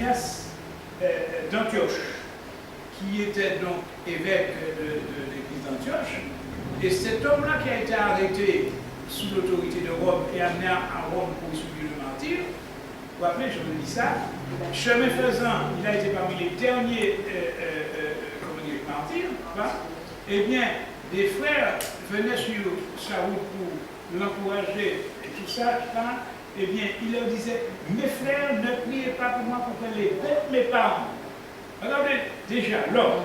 Ignace d'Antioche, qui était donc évêque de l'église d'Antioche. Et cet homme-là qui a été arrêté sous l'autorité de Rome et amené à Rome pour y subir le martyre, vous vous rappelez, je vous dis ça, chemin faisant, il a été parmi les derniers martyrs, hein? Eh bien, des frères venaient sur sa route pour l'encourager et tout ça, hein? Eh bien, il leur disait, mes frères, ne priez pas pour moi pour que les bêtes m'épargnent. Regardez, déjà, l'homme,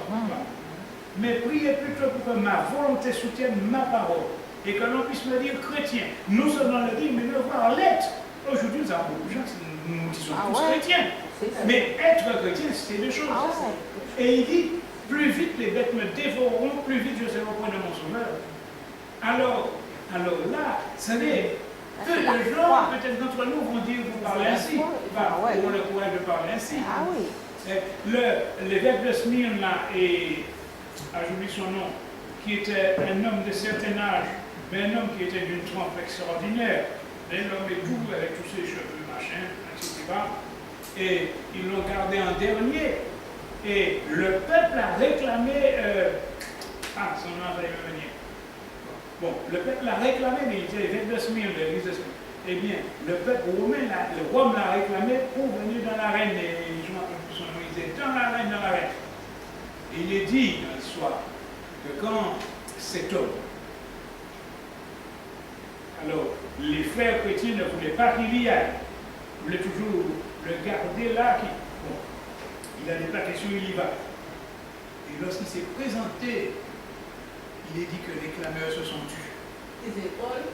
mais priez plutôt pour que ma volonté soutienne ma parole et que l'on puisse me dire chrétien. Nous sommes dans le dire, mais me voir l'être. Aujourd'hui, nous avons beaucoup de gens qui nous disons tous chrétiens. Mais être chrétien, c'est deux choses. Et il dit, plus vite les bêtes me dévoreront, plus vite je serai au point de mon sauveur. Alors là, ce n'est peu de gens, peut-être d'entre nous vont dire, vous parlez ainsi, auront le courage de parler ainsi. L'évêque de Smyrne, là, et j'oublie son nom, qui était un homme de certain âge, mais un homme qui était d'une trempe extraordinaire. L'homme est doux avec tous ses cheveux, machin, etc. Et ils l'ont gardé en dernier. Et le peuple a réclamé. Son nom va me venir. Bon, le peuple a réclamé, mais il était évêque de Smyrne, de l'église de Smyrne. Eh bien, le peuple romain, le Rome l'a réclamé pour venir dans l'arène. Et je ne me rappelle plus son nom, il était dans l'arène. Et il est dit dans l'histoire que quand cet homme, alors les frères chrétiens ne voulaient pas qu'il y aille, ils voulaient toujours le garder là. Bon, il n'allait pas question, il y va. Et lorsqu'il s'est présenté, il est dit que les clameurs se sont tus. Les épaules.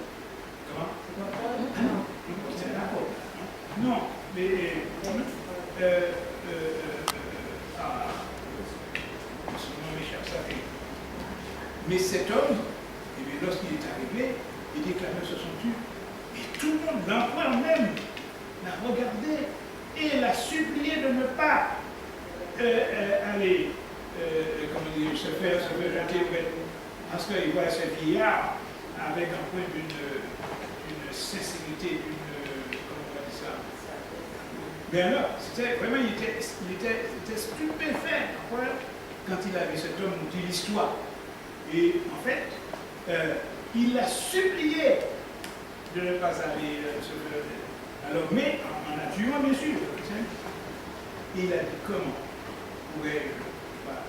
Comment? Ah non, c'est la faute. Non, mais. Mais cet homme, eh bien, lorsqu'il est arrivé, il dit que les clameurs se sont tus. Et tout le monde, l'empereur même, l'a regardé et l'a supplié de ne pas aller, comment dire, se faire jeter au bête. Parce qu'il voit ce vieillard avec un point d'une sincérité, comment on va dire ça. Mais alors, c'était vraiment, il était stupéfait quand il a vu cet homme nous dit l'histoire. Et en fait, il a supplié de ne pas aller se faire. Alors, mais en adjuvant, bien sûr, il a dit comment pourrait-je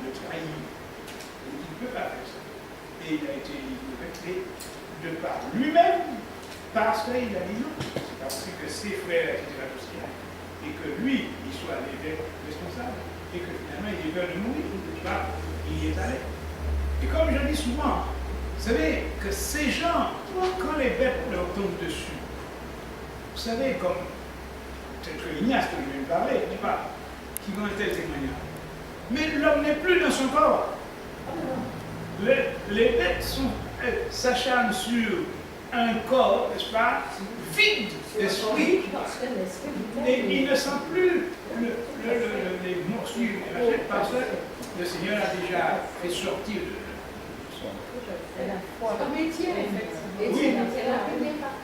le trahir. Il ne peut pas faire ça. Et il a été libéré de par lui-même, parce qu'il a dit non. C'est parce que ses frères étaient associés et que lui, il soit l'évêque responsable, et que finalement il est peur de mourir. Il y est allé. Et comme je dis souvent, vous savez que ces gens, quand les bêtes leur tombent dessus, vous savez, comme peut-être Ignace que je vais me parler, n'est-ce pas, qui vont un tel témoignage. Mais l'homme n'est plus dans son corps. Les bêtes s'acharnent sur un corps, n'est-ce pas, vide d'esprit, et il ne sent plus les morsures parce que le Seigneur a déjà fait sortir de son. C'est un métier, en fait. Oui. C'est la première partie.